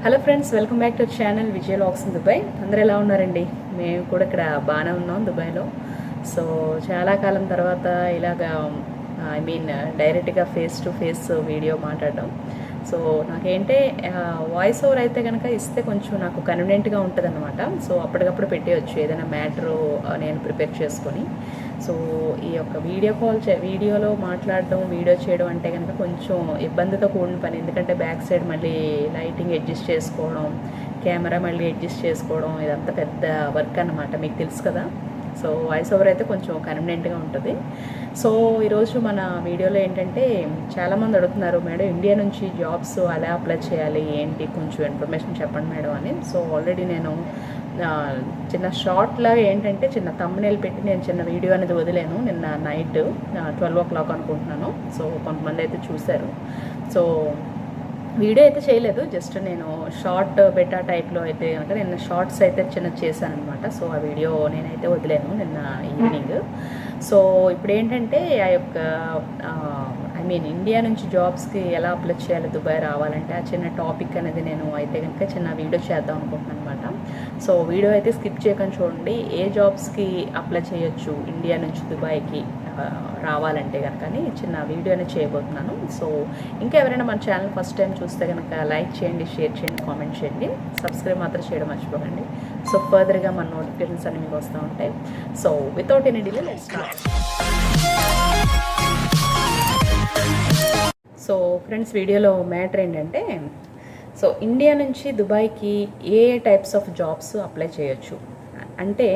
Hello friends, welcome back to channel Vijay logs in Dubai. అందరూ ఎలా ఉన్నారండి? మేము కూడా ఇక్కడ బాగానే ఉన్నాం దుబాయ్లో. సో చాలా కాలం తర్వాత ఇలాగా డైరెక్ట్గా ఫేస్ టు ఫేస్ వీడియో మాట్లాడడం. సో నాకేంటే వాయిస్ ఓవర్ అయితే కనుక ఇస్తే కొంచెం నాకు కన్వీనియంట్గా ఉంటుంది అనమాట. సో అప్పటికప్పుడు పెట్టేయచ్చు ఏదైనా మ్యాటరు నేను ప్రిపేర్ చేసుకొని. సో ఈ యొక్క వీడియోలో మాట్లాడడం, వీడియో చేయడం అంటే కనుక కొంచెం ఇబ్బందితో కూడిన పని. ఎందుకంటే బ్యాక్ సైడ్ మళ్ళీ లైటింగ్ అడ్జస్ట్ చేసుకోవడం, కెమెరా మళ్ళీ అడ్జస్ట్ చేసుకోవడం, ఇదంతా పెద్ద వర్క్ అనమాట, మీకు తెలుసు కదా. సో వాయిస్ ఓవర్ అయితే కొంచెం కన్వీనియంట్గా ఉంటుంది. సో ఈరోజు మన వీడియోలో ఏంటంటే చాలామంది అడుగుతున్నారు, మేడం ఇండియా నుంచి జాబ్స్ ఎలా అప్లై చేయాలి ఏంటి, కొంచెం ఇన్ఫర్మేషన్ చెప్పండి మేడం అని. సో ఆల్రెడీ నేను చిన్న షార్ట్ లాగా ఏంటంటే చిన్న థంబ్నెయిల్ పెట్టి నేను చిన్న వీడియో అనేది వదిలేను నిన్న నైట్ 12 o'clock అనుకుంటున్నాను. సో కొంతమంది అయితే చూశారు. సో వీడియో అయితే చేయలేదు, జస్ట్ నేను షార్ట్ బెటా టైప్లో అయితే కనుక నిన్న షార్ట్స్ అయితే చిన్న చేశాను అనమాట. సో ఆ వీడియో నేనైతే వదిలేను నిన్న ఈవినింగ్. సో ఇప్పుడు ఏంటంటే ఆ యొక్క ఇండియా నుంచి జాబ్స్కి ఎలా అప్లై చేయాలి, దుబాయ్ రావాలంటే ఆ చిన్న టాపిక్ అనేది నేను అయితే కనుక చిన్న వీడియో చేద్దాం అనుకుంటున్నాను అనమాట. సో వీడియో అయితే స్కిప్ చేయకుండా చూడండి. ఏ జాబ్స్కి అప్లై చేయొచ్చు ఇండియా నుంచి దుబాయ్కి రావాలంటే కనుక చిన్న వీడియో అనేది చేయబోతున్నాను. సో ఇంకా ఎవరైనా మన ఛానల్ ఫస్ట్ టైం చూస్తే కనుక లైక్ చేయండి, షేర్ చేయండి, కామెంట్ చేయండి, సబ్స్క్రైబ్ మాత్రం చేయడం మర్చిపోకండి. సో ఫర్దర్గా మన నోటిఫికేషన్స్ అన్ని మీకు వస్తూ ఉంటాయి. So without any delay let's start. So friends, వీడియోలో మ్యాటర్ ఏంటంటే, సో ఇండియా నుంచి దుబాయ్కి ఏ టైప్స్ ఆఫ్ జాబ్స్ అప్లై చేయొచ్చు అంటే,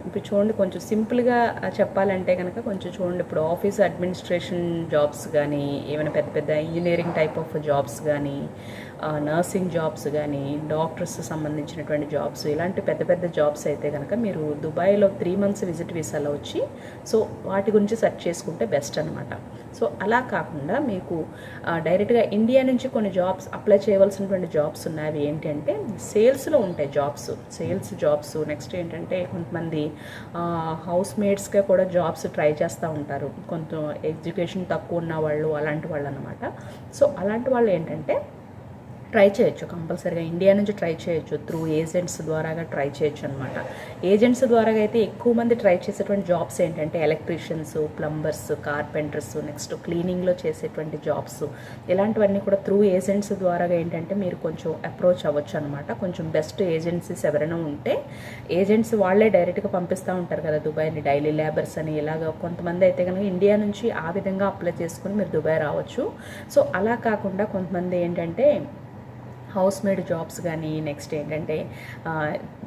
ఇప్పుడు చూడండి కొంచెం సింపుల్గా చెప్పాలంటే కనుక కొంచెం చూడండి, ఇప్పుడు ఆఫీస్ అడ్మినిస్ట్రేషన్ జాబ్స్ కానీ, ఏమైనా పెద్ద పెద్ద ఇంజనీరింగ్ టైప్ ఆఫ్ జాబ్స్ కానీ, నర్సింగ్ జాబ్స్ కానీ, డాక్టర్స్ సంబంధించినటువంటి జాబ్స్, ఇలాంటి పెద్ద పెద్ద జాబ్స్ అయితే కనుక మీరు దుబాయ్లో 3 months విజిట్ వీసాలో వచ్చి సో వాటి గురించి సెర్చ్ చేసుకుంటే బెస్ట్ అనమాట. సో అలా కాకుండా మీకు డైరెక్ట్గా ఇండియా నుంచి కొన్ని జాబ్స్ అప్లై చేయవలసినటువంటి జాబ్స్ ఉన్నాయి. ఏంటి అంటే సేల్స్లో ఉంటాయి సేల్స్ జాబ్స్. నెక్స్ట్ ఏంటంటే కొంతమంది హౌస్ మేడ్స్గా కూడా జాబ్స్ ట్రై చేస్తూ ఉంటారు, కొంచెం ఎడ్యుకేషన్ తక్కువ ఉన్న వాళ్ళు, అలాంటి వాళ్ళు అనమాట. సో అలాంటి వాళ్ళు ఏంటంటే ట్రై చేయొచ్చు, కంపల్సరీగా ఇండియా నుంచి ట్రై చేయొచ్చు, త్రూ ఏజెంట్స్ ద్వారాగా ట్రై చేయొచ్చు అనమాట. ఏజెంట్స్ ద్వారా అయితే ఎక్కువ మంది ట్రై చేసేటువంటి జాబ్స్ ఏంటంటే ఎలక్ట్రీషియన్స్, ప్లంబర్స్, కార్పెంటర్స్, నెక్స్ట్ క్లీనింగ్లో చేసేటువంటి జాబ్స్, ఇలాంటివన్నీ కూడా త్రూ ఏజెంట్స్ ద్వారాగా ఏంటంటే మీరు కొంచెం అప్రోచ్ అవ్వచ్చు అనమాట. కొంచెం బెస్ట్ ఏజెన్సీస్ ఎవరైనా ఉంటే ఏజెంట్స్ వాళ్ళే డైరెక్ట్గా పంపిస్తూ ఉంటారు కదా దుబాయ్ని, డైలీ లేబర్స్ అని. ఇలాగ కొంతమంది అయితే కనుక ఇండియా నుంచి ఆ విధంగా అప్లై చేసుకుని మీరు దుబాయ్ రావచ్చు. సో అలా కాకుండా కొంతమంది ఏంటంటే హౌస్ మేడ్ జాబ్స్ కానీ, నెక్స్ట్ ఏంటంటే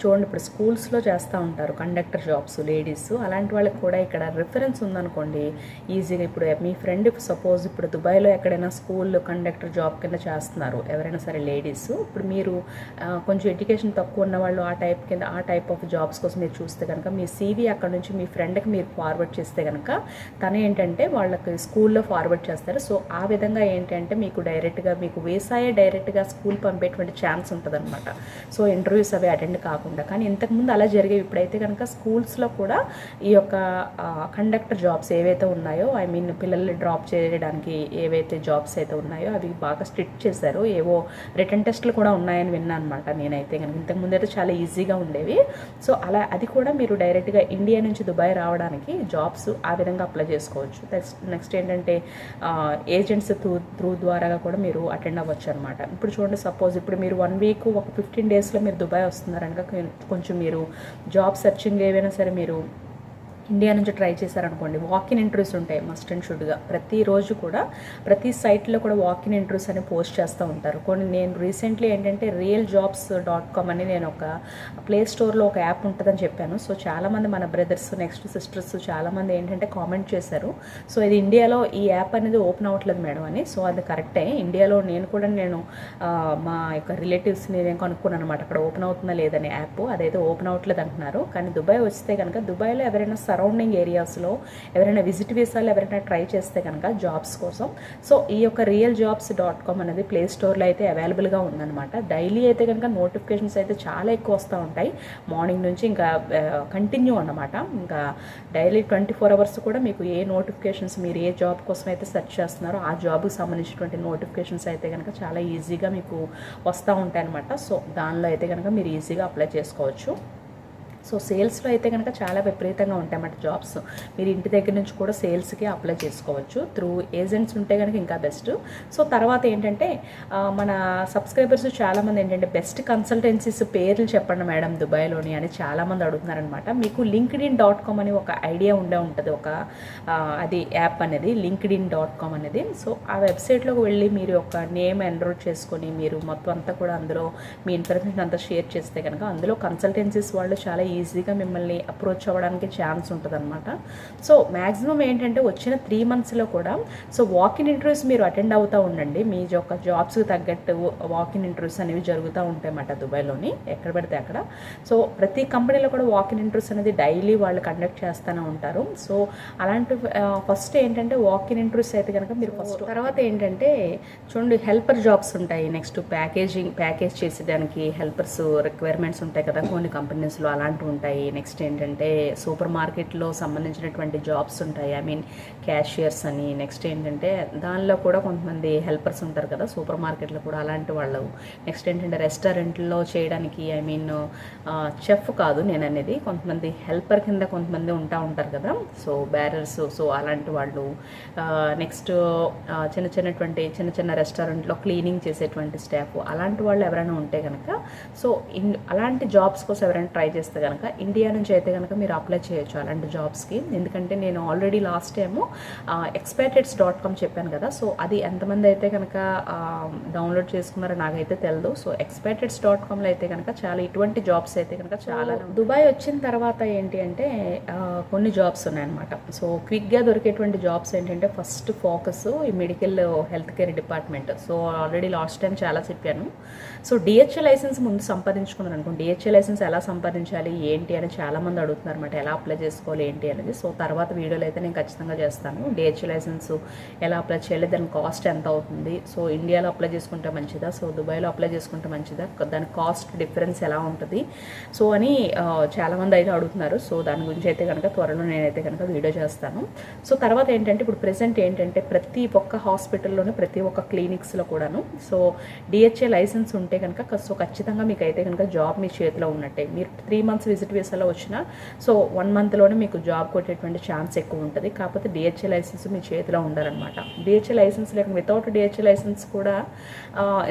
చూడండి ఇప్పుడు స్కూల్స్లో చేస్తూ ఉంటారు కండక్టర్ జాబ్స్ లేడీస్. అలాంటి వాళ్ళకి కూడా ఇక్కడ రిఫరెన్స్ ఉందనుకోండి ఈజీగా. ఇప్పుడు మీ ఫ్రెండ్ సపోజ్ ఇప్పుడు దుబాయ్లో ఎక్కడైనా స్కూల్ కండక్టర్ జాబ్ కింద చేస్తున్నారు ఎవరైనా సరే లేడీస్. ఇప్పుడు మీరు కొంచెం ఎడ్యుకేషన్ తక్కువ ఉన్న వాళ్ళు ఆ టైప్ ఆఫ్ జాబ్స్ కోసం మీరు చూస్తే కనుక మీ CV అక్కడ నుంచి మీ ఫ్రెండ్కి మీరు ఫార్వర్డ్ చేస్తే కనుక తను ఏంటంటే వాళ్ళకి స్కూల్లో ఫార్వర్డ్ చేస్తారు. సో ఆ విధంగా ఏంటంటే మీకు డైరెక్ట్గా మీకు వేసాయే డైరెక్ట్గా స్కూల్ పంపేటువంటి ఛాన్స్ ఉంటుంది అనమాట. సో ఇంటర్వ్యూస్ అవి అటెండ్ కాకుండా. కానీ ఇంతకుముందు అలా జరిగేవి. ఇప్పుడైతే కనుక స్కూల్స్లో కూడా ఈ యొక్క కండక్టర్ జాబ్స్ ఏవైతే ఉన్నాయో, పిల్లల్ని డ్రాప్ చేయడానికి ఏవైతే జాబ్స్ అయితే ఉన్నాయో అవి బాగా స్ట్రిక్ట్ చేశారు. ఏవో రిటర్న్ టెస్ట్లు కూడా ఉన్నాయని విన్నాను అనమాట నేనైతే కనుక. ఇంతకుముందు అయితే చాలా ఈజీగా ఉండేవి. సో అలా అది కూడా మీరు డైరెక్ట్గా ఇండియా నుంచి దుబాయ్ రావడానికి జాబ్స్ ఆ విధంగా అప్లై చేసుకోవచ్చు. నెక్స్ట్ ఏంటంటే ఏజెంట్స్ త్రూ ద్వారా కూడా మీరు అటెండ్ అవ్వచ్చు అనమాట. ఇప్పుడు చూడండి సపోజ్ ఇప్పుడు మీరు 1 week ఒక 15 daysలో మీరు దుబాయ్ వస్తున్నారనక కొంచెం మీరు జాబ్ సెర్చింగ్ ఏవైనా సరే మీరు ఇండియా నుంచి ట్రై చేశారనుకోండి, వాకిన్ ఇంటర్వ్యూస్ ఉంటాయి మస్ట్ అండ్ షుడ్గా. ప్రతిరోజు కూడా ప్రతి సైట్లో కూడా వాకిన్ ఇంటర్వ్యూస్ అని పోస్ట్ చేస్తూ ఉంటారు. నేను రీసెంట్లీ ఏంటంటే realjobs.com అని నేను ఒక ప్లే స్టోర్లో ఒక యాప్ ఉంటుందని చెప్పాను. సో చాలామంది మన బ్రదర్స్, నెక్స్ట్ సిస్టర్స్ చాలామంది ఏంటంటే కామెంట్ చేశారు, సో ఇది ఇండియాలో ఈ యాప్ అనేది ఓపెన్ అవ్వట్లేదు మేడం అని. సో అది కరెక్టే, ఇండియాలో నేను మా యొక్క రిలేటివ్స్ని నేను కనుక్కున్నాను అనమాట, అక్కడ ఓపెన్ అవుతుందా లేదని యాప్. అదైతే ఓపెన్ అవ్వట్లేదు అంటున్నారు. కానీ దుబాయ్ వస్తే కనుక దుబాయ్లో ఎవరైనా సరౌండింగ్ ఏరియాస్లో ఎవరైనా విజిట్ వీసాలు ఎవరైనా ట్రై చేస్తే కనుక జాబ్స్ కోసం, సో ఈ యొక్క realjobs.com అనేది ప్లే స్టోర్లో అయితే అవైలబుల్గా ఉందన్నమాట. డైలీ అయితే కనుక నోటిఫికేషన్స్ అయితే చాలా ఎక్కువ వస్తూ ఉంటాయి. మార్నింగ్ నుంచి ఇంకా కంటిన్యూ అన్నమాట. ఇంకా డైలీ 24 అవర్స్ కూడా మీకు ఏ నోటిఫికేషన్స్, మీరు ఏ జాబ్ కోసం అయితే సెర్చ్ చేస్తున్నారో ఆ జాబ్కి సంబంధించినటువంటి నోటిఫికేషన్స్ అయితే కనుక చాలా ఈజీగా మీకు వస్తూ ఉంటాయి అనమాట. సో దానిలో అయితే కనుక మీరు ఈజీగా అప్లై చేసుకోవచ్చు. సో సేల్స్లో అయితే కనుక చాలా విపరీతంగా ఉంటాయన్నమాట జాబ్స్. మీరు ఇంటి దగ్గర నుంచి కూడా సేల్స్కి అప్లై చేసుకోవచ్చు. త్రూ ఏజెంట్స్ ఉంటే కనుక ఇంకా బెస్ట్. సో తర్వాత ఏంటంటే మన సబ్స్క్రైబర్స్ చాలామంది ఏంటంటే బెస్ట్ కన్సల్టెన్సీస్ పేర్లు చెప్పండి మేడం దుబాయ్లోని అని చాలామంది అడుగుతున్నారనమాట. మీకు linkedin.com అని ఒక ఐడియా ఉంటుంది, ఒక అది యాప్ అనేది linkedin.com అనేది. సో ఆ వెబ్సైట్లోకి వెళ్ళి మీరు ఒక నేమ్ ఎన్రోల్ చేసుకొని మీరు మొత్తం అంతా కూడా అందులో మీ ఇన్ఫర్మేషన్ అంతా షేర్ చేస్తే కనుక అందులో కన్సల్టెన్సీస్ వాళ్ళు చాలా ఈజీగా మిమ్మల్ని అప్రోచ్ అవ్వడానికి ఛాన్స్ ఉంటుందన్నమాట. సో మ్యాక్సిమం ఏంటంటే వచ్చిన 3 monthsలో కూడా సో వాకిన్ ఇంటర్వ్యూస్ మీరు అటెండ్ అవుతూ ఉండండి. మీ యొక్క జాబ్స్కి తగ్గట్టు వాకిన్ ఇంటర్వ్యూస్ అనేవి జరుగుతూ ఉంటాయి అన్నమాట దుబాయ్లోని, ఎక్కడ పడితే అక్కడ. సో ప్రతి కంపెనీలో కూడా వాకిన్ ఇంటర్వ్యూస్ అనేది డైలీ వాళ్ళు కండక్ట్ చేస్తూనే ఉంటారు. సో అలాంటి ఫస్ట్ ఏంటంటే వాకిన్ ఇంటర్వ్యూస్ అయితే కనుక మీరు ఫస్ట్, తర్వాత ఏంటంటే చూడండి హెల్పర్ జాబ్స్ ఉంటాయి. నెక్స్ట్ ప్యాకేజ్ చేసేదానికి హెల్పర్స్ రిక్వైర్మెంట్స్ ఉంటాయి కదా కొన్ని కంపెనీస్లో, అలాంటివి ఉంటాయి. నెక్స్ట్ ఏంటంటే సూపర్ మార్కెట్లో సంబంధించినటువంటి జాబ్స్ ఉంటాయి, ఐ మీన్ క్యాషియర్స్ అని. నెక్స్ట్ ఏంటంటే దానిలో కూడా కొంతమంది హెల్పర్స్ ఉంటారు కదా సూపర్ మార్కెట్లో కూడా, అలాంటి వాళ్ళు. నెక్స్ట్ ఏంటంటే రెస్టారెంట్లో చేయడానికి, ఐ మీన్ చెఫ్ కాదు నేను అనేది, కొంతమంది హెల్పర్ కింద కొంతమంది ఉంటారు కదా, సో బ్యారర్స్, సో అలాంటి వాళ్ళు. నెక్స్ట్ చిన్న చిన్న రెస్టారెంట్లో క్లీనింగ్ చేసేటువంటి స్టాఫ్, అలాంటి వాళ్ళు ఎవరైనా ఉంటే కనుక సో అలాంటి జాబ్స్ కోసం ఎవరైనా ట్రై చేస్తే కనుక ఇండియా నుంచి అయితే కనుక మీరు అప్లై చేయొచ్చు అలాంటి జాబ్స్కి. ఎందుకంటే నేను ఆల్రెడీ లాస్ట్ టైము expatriates.com చెప్పాను కదా, సో అది ఎంతమంది అయితే కనుక డౌన్లోడ్ చేసుకున్నారో నాకైతే తెలియదు. సో expatriates.comలో అయితే కనుక చాలా ఇటువంటి జాబ్స్ అయితే కనుక చాలా. దుబాయ్ వచ్చిన తర్వాత ఏంటి అంటే కొన్ని జాబ్స్ ఉన్నాయన్నమాట. సో క్విక్గా దొరికేటువంటి జాబ్స్ ఏంటంటే ఫస్ట్ ఫోకస్ ఈ medical health care department. So already last time చాలా చెప్పాను. సో డిహెచ్ఏ లైసెన్స్ ముందు సంపాదించుకున్నాను అనుకోండి, డిహెచ్ఏ లైసెన్స్ ఎలా సంపాదించాలి ఏంటి అని చాలామంది అడుగుతున్నారు అనమాట, ఎలా అప్లై చేసుకోవాలి ఏంటి అనేది. సో తర్వాత వీడియోలో అయితే నేను ఖచ్చితంగా చేస్తాను. డిహెచ్ఏ లైసెన్స్ ఎలా అప్లై చేయాలి, దాని కాస్ట్ ఎంత అవుతుంది, సో ఇండియాలో అప్లై చేసుకుంటే మంచిదా, సో దుబాయ్లో అప్లై చేసుకుంటే మంచిదా, దాని కాస్ట్ డిఫరెన్స్ ఎలా ఉంటుంది సో అని చాలామంది అయితే అడుగుతున్నారు. సో దాని గురించి అయితే కనుక త్వరలో నేనైతే కనుక వీడియో చేస్తాను. సో తర్వాత ఏంటంటే ఇప్పుడు ప్రెసెంట్ ఏంటంటే ప్రతి ఒక్క హాస్పిటల్లోనే ప్రతి ఒక్క క్లినిక్స్లో కూడాను సో డిహెచ్ఏ లైసెన్స్ ఉంటే కనుక సో ఖచ్చితంగా మీకు అయితే కనుక జాబ్ మీ చేతిలో ఉన్నట్టే. మీరు 3 months విజిట్ వీసాలో వచ్చినా సో 1 monthలోనే మీకు జాబ్ కొట్టేటువంటి ఛాన్స్ ఎక్కువ ఉంటుంది. కాకపోతే డిహెచ్ఏ లైసెన్స్ మీ చేతిలో ఉండాలన్నమాట. డిహెచ్ఏ లైసెన్స్ లేక వితౌట్ డిహెచ్ఏ లైసెన్స్ కూడా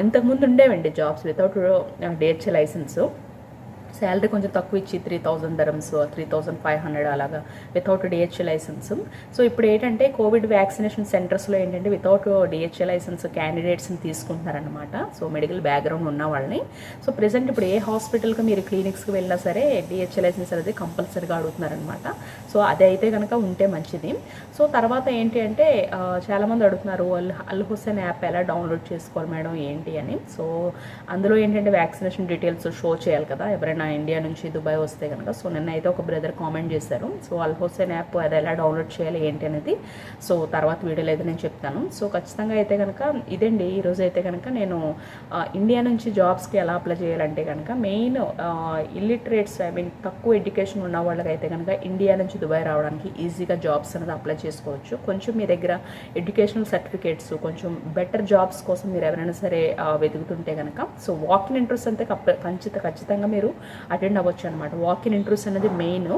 ఇంతకుముందు ఉండేవండి jobs without DHA licence. Salary కొంచెం తక్కువ ఇచ్చి 3000 dirhams 3500 అలాగా వితౌట్ డిహెచ్ఏ లైసెన్స్. సో ఇప్పుడు ఏంటంటే కోవిడ్ వ్యాక్సినేషన్ సెంటర్స్లో ఏంటంటే వితౌట్ డిహెచ్ఏ లైసెన్స్ క్యాండిడేట్స్ని తీసుకుంటున్నారనమాట, సో మెడికల్ బ్యాక్గ్రౌండ్ ఉన్న వాళ్ళని. సో ప్రెసెంట్ ఇప్పుడు ఏ హాస్పిటల్కి మీరు క్లినిక్స్కి వెళ్ళినా సరే డిహెచ్ఏ లైసెన్స్ అనేది కంపల్సరీగా అడుగుతున్నారనమాట. సో అది అయితే కనుక ఉంటే మంచిది. సో తర్వాత ఏంటి అంటే చాలామంది అడుగుతున్నారు అల్ హుస్సేన్ యాప్ ఎలా డౌన్లోడ్ చేసుకోవాలి మేడం ఏంటి అని. సో అందులో ఏంటంటే వ్యాక్సినేషన్ డీటెయిల్స్ షో చేయాలి కదా ఎవరైనా ఇండియా నుంచి దుబాయ్ వస్తే కనుక. సో నిన్న అయితే ఒక బ్రదర్ కామెంట్ చేశారు, సో అల్ హుస్సేన్ యాప్ అది ఎలా డౌన్లోడ్ చేయాలి ఏంటి అనేది సో తర్వాత వీడియోలో అయితే నేను చెప్తాను. సో ఖచ్చితంగా అయితే కనుక ఇదండి ఈరోజు అయితే కనుక నేను ఇండియా నుంచి జాబ్స్కి ఎలా అప్లై చేయాలంటే కనుక మెయిన్ ఇల్లిటరేట్స్, ఐ మీన్ తక్కువ ఎడ్యుకేషన్ ఉన్న వాళ్ళకైతే కనుక ఇండియా నుంచి దుబాయ్ రావడానికి ఈజీగా జాబ్స్ అనేది అప్లై చేసుకోవచ్చు. కొంచెం మీ దగ్గర ఎడ్యుకేషనల్ సర్టిఫికేట్స్, కొంచెం బెటర్ జాబ్స్ కోసం మీరు ఎవరైనా సరే వెతుకుతుంటే కనుక సో వాకిన్ ఇంటర్వ్యూస్ అంతే ఖచ్చితంగా మీరు అటెండ్ అవ్వచ్చు అనమాట. వాకిన్ ఇంటర్వ్యూస్ అనేది మెయిన్.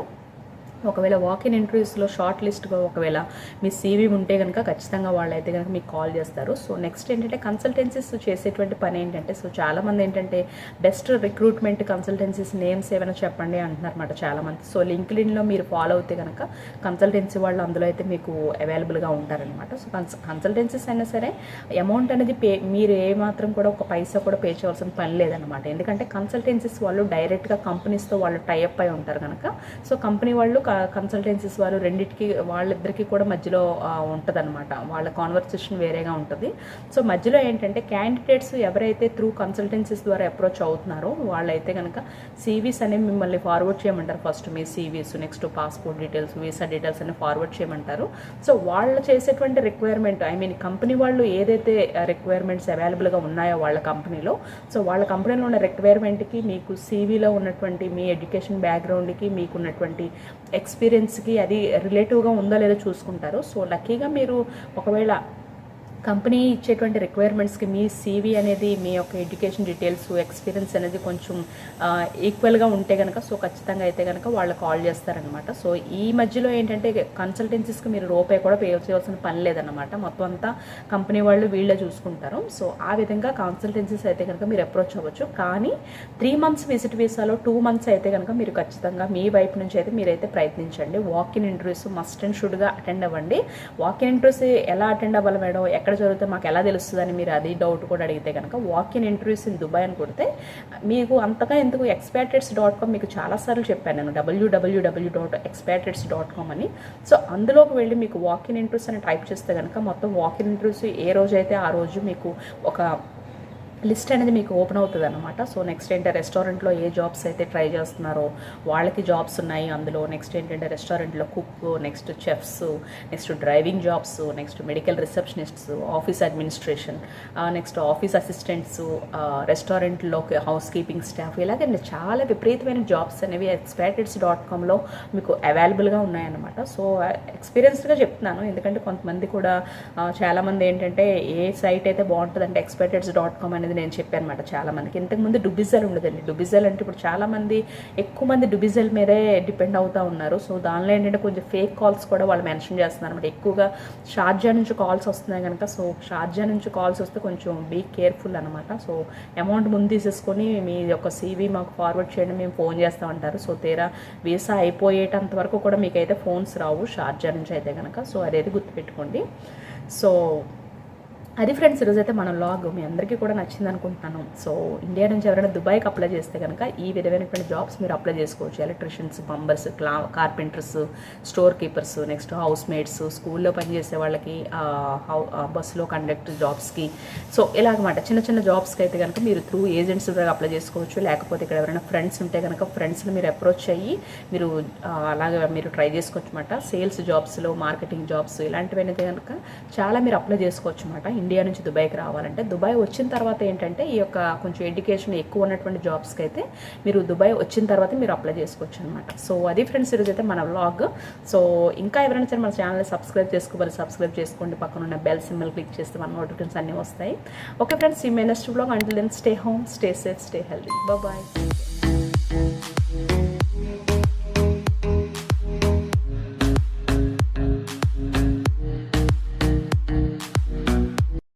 ఒకవేళ వాకిన్ ఇంటర్వ్యూస్లో షార్ట్ లిస్ట్గా ఒకవేళ మీ సీవీ ఉంటే కనుక ఖచ్చితంగా వాళ్ళైతే కనుక మీకు కాల్ చేస్తారు. సో నెక్స్ట్ ఏంటంటే కన్సల్టెన్సీస్ చేసేటువంటి పని ఏంటంటే సో చాలామంది ఏంటంటే బెస్ట్ రిక్రూట్మెంట్ కన్సల్టెన్సీస్ నేమ్స్ ఏమైనా చెప్పండి అంటున్నారు అన్నమాట చాలామంది. సో లింక్డ్ఇన్లో మీరు ఫాలో అవుతే కనుక కన్సల్టెన్సీ వాళ్ళు అందులో అయితే మీకు అవైలబుల్గా ఉంటారనమాట. సో కన్సల్టెన్సీస్ అయినా సరే అమౌంట్ అనేది మీరు ఏమాత్రం కూడా ఒక పైసా కూడా పే చేయాల్సిన పని లేదనమాట. ఎందుకంటే కన్సల్టెన్సీస్ వాళ్ళు డైరెక్ట్గా కంపెనీస్తో వాళ్ళు టైఅప్ అయి ఉంటారు కనుక సో కంపెనీ వాళ్ళు కన్సల్టెన్సీస్ వాళ్ళు రెండింటికి వాళ్ళిద్దరికీ కూడా మధ్యలో ఉంటుందన్నమాట. వాళ్ళ కాన్వర్సేషన్ వేరేగా ఉంటుంది. సో మధ్యలో ఏంటంటే క్యాండిడేట్స్ ఎవరైతే త్రూ కన్సల్టెన్సీస్ ద్వారా అప్రోచ్ అవుతున్నారో వాళ్ళైతే కనుక సీవీస్ అనేవి మిమ్మల్ని ఫార్వర్డ్ చేయమంటారు. ఫస్ట్ మీ CVs, next passport details, visa details అన్ని ఫార్వర్డ్ చేయమంటారు. సో వాళ్ళు చేసేటువంటి రిక్వైర్మెంట్, ఐ మీన్ కంపెనీ వాళ్ళు ఏదైతే రిక్వైర్మెంట్స్ అవైలబుల్గా ఉన్నాయో వాళ్ళ కంపెనీలో, సో వాళ్ళ కంపెనీలో ఉన్న రిక్వైర్మెంట్కి మీకు సీవీలో ఉన్నటువంటి మీ ఎడ్యుకేషన్ బ్యాక్గ్రౌండ్కి మీకు ఉన్నటువంటి ఎక్స్పీరియన్స్కి అది రిలేటివ్గా ఉందో లేదో చూసుకుంటారు. సో లక్కీగా మీరు ఒకవేళ కంపెనీ ఇచ్చేటువంటి రిక్వైర్మెంట్స్కి మీ సీవీ అనేది, మీ యొక్క ఎడ్యుకేషన్ డీటెయిల్స్, ఎక్స్పీరియన్స్ అనేది కొంచెం ఈక్వల్గా ఉంటే కనుక సో ఖచ్చితంగా అయితే కనుక వాళ్ళు కాల్ చేస్తారనమాట. సో ఈ మధ్యలో ఏంటంటే కన్సల్టెన్సీస్కి మీరు రూపాయి కూడా పే చేయాల్సిన పని లేదన్నమాట. మొత్తం అంతా కంపెనీ వాళ్ళు వీళ్ళే చూసుకుంటారు. సో ఆ విధంగా కన్సల్టెన్సీస్ అయితే కనుక మీరు అప్రోచ్ అవ్వచ్చు. కానీ 3 months విజిట్ వీసాలో 2 months అయితే కనుక మీరు ఖచ్చితంగా మీ వైపు నుంచి అయితే మీరైతే ప్రయత్నించండి. వాక్-ఇన్ ఇంటర్వ్యూస్ మస్ట్ అండ్ షుడ్గా అటెండ్ అవ్వండి. వాక్-ఇన్ ఇంటర్వ్యూస్ ఎలా అటెండ్ అవ్వాలి మేడం, ఎక్కడ జరుగుతే మాకు ఎలా తెలుస్తుందని మీరు అది డౌట్ కూడా అడిగితే కనుక వాక్-ఇన్ ఇంటర్వ్యూస్ ఇన్ దుబాయ్ అని కొడితే మీకు అంతగా ఎందుకు expatriates.com మీకు చాలాసార్లు చెప్పాను నేను, www.expatriates.com అని. సో అందులోకి వెళ్ళి మీకు వాక్-ఇన్ ఇంటర్వ్యూస్ అని టైప్ చేస్తే కనుక మొత్తం వాక్-ఇన్ ఇంటర్వ్యూస్ ఏ రోజైతే ఆ రోజు మీకు ఒక లిస్ట్ అనేది మీకు ఓపెన్ అవుతుంది అనమాట. సో నెక్స్ట్ ఏంటంటే రెస్టారెంట్లో ఏ జాబ్స్ అయితే ట్రై చేస్తున్నారో వాళ్ళకి జాబ్స్ ఉన్నాయి అందులో. నెక్స్ట్ ఏంటంటే రెస్టారెంట్లో cook, next chefs, next driving jobs, next medical receptionists, office administration, next office assistants, రెస్టారెంట్లో హౌస్ కీపింగ్ స్టాఫ్, ఇలాగే చాలా విపరీతమైన జాబ్స్ అనేవి expatriates.comలో మీకు అవైలబుల్గా ఉన్నాయన్నమాట. సో ఎక్స్పీరియన్స్డ్గా చెప్తున్నాను, ఎందుకంటే కొంతమంది కూడా చాలామంది ఏంటంటే ఏ సైట్ అయితే బాగుంటుందంటే expatriates.com అనేది నేను చెప్పాను అనమాట. చాలామందికి ఇంతకుముందు డుబిజల్ ఉండదండి. డుబిజల్ అంటే ఇప్పుడు చాలామంది ఎక్కువ మంది డుబిజల్ మీదే డిపెండ్ అవుతూ ఉన్నారు. సో దానిలో ఏంటంటే కొంచెం ఫేక్ కాల్స్ కూడా వాళ్ళు మెన్షన్ చేస్తున్నారు అనమాట. ఎక్కువగా షార్జా నుంచి కాల్స్ వస్తున్నాయి కనుక సో షార్జా నుంచి కాల్స్ వస్తే కొంచెం బీ కేర్ఫుల్ అనమాట. సో అమౌంట్ ముందు తీసేసుకొని మీ యొక్క సీవీ మాకు ఫార్వర్డ్ చేయండి, మేము ఫోన్ చేస్తామంటారు. సో తీరా వీసా అయిపోయేటంత వరకు కూడా మీకైతే ఫోన్స్ రావు షార్జా నుంచి అయితే కనుక. సో అదైతే గుర్తుపెట్టుకోండి. సో అది ఫ్రెండ్స్, ఈరోజైతే మన వ్లాగ్ మీ అందరికీ కూడా నచ్చింది అనుకుంటున్నాను. సో ఇండియా నుంచి ఎవరైనా దుబాయ్కి అప్లై చేస్తే కనుక ఈ విధమైనటువంటి జాబ్స్ మీరు అప్లై చేసుకోవచ్చు. Electricians, plumbers, carpenters, store keepers, next house mates, స్కూల్లో పనిచేసే వాళ్ళకి, బస్సులో కండక్టర్ జాబ్స్కి, సో ఇలాగమాట చిన్న చిన్న జాబ్స్కి అయితే కనుక మీరు త్రూ ఏజెంట్స్ ద్వారా అప్లై చేసుకోవచ్చు. లేకపోతే ఇక్కడ ఎవరైనా ఫ్రెండ్స్ ఉంటే కనుక ఫ్రెండ్స్ని మీరు అప్రోచ్ అయ్యి మీరు అలాగే మీరు ట్రై చేసుకోవచ్చు అన్నమాట. సేల్స్ జాబ్స్లో, మార్కెటింగ్ జాబ్స్ ఇలాంటివి అయితే కనుక చాలా మీరు అప్లై చేసుకోవచ్చు అన్నమాట. ఇండియా నుంచి దుబాయ్కి రావాలంటే దుబాయ్ వచ్చిన తర్వాత ఏంటంటే ఈ యొక్క కొంచెం ఎడ్యుకేషన్ ఎక్కువ ఉన్నటువంటి జాబ్స్కి అయితే మీరు దుబాయ్ వచ్చిన తర్వాత మీరు అప్లై చేసుకోవచ్చు అనమాట. సో అది ఫ్రెండ్స్ ఈరోజు అయితే మన వ్లాగ్. సో ఇంకా ఎవరైనా సరే మన ఛానల్ని సబ్స్క్రైబ్ చేసుకోవాలి, సబ్స్క్రైబ్ చేసుకోండి. పక్కన ఉన్న బెల్ సింబల్ క్లిక్ చేస్తే మన నోటిఫికేషన్స్ అన్నీ వస్తాయి. ఓకే ఫ్రెండ్స్, ఈ next vlog. Until then stay home, stay safe, stay healthy. Bye.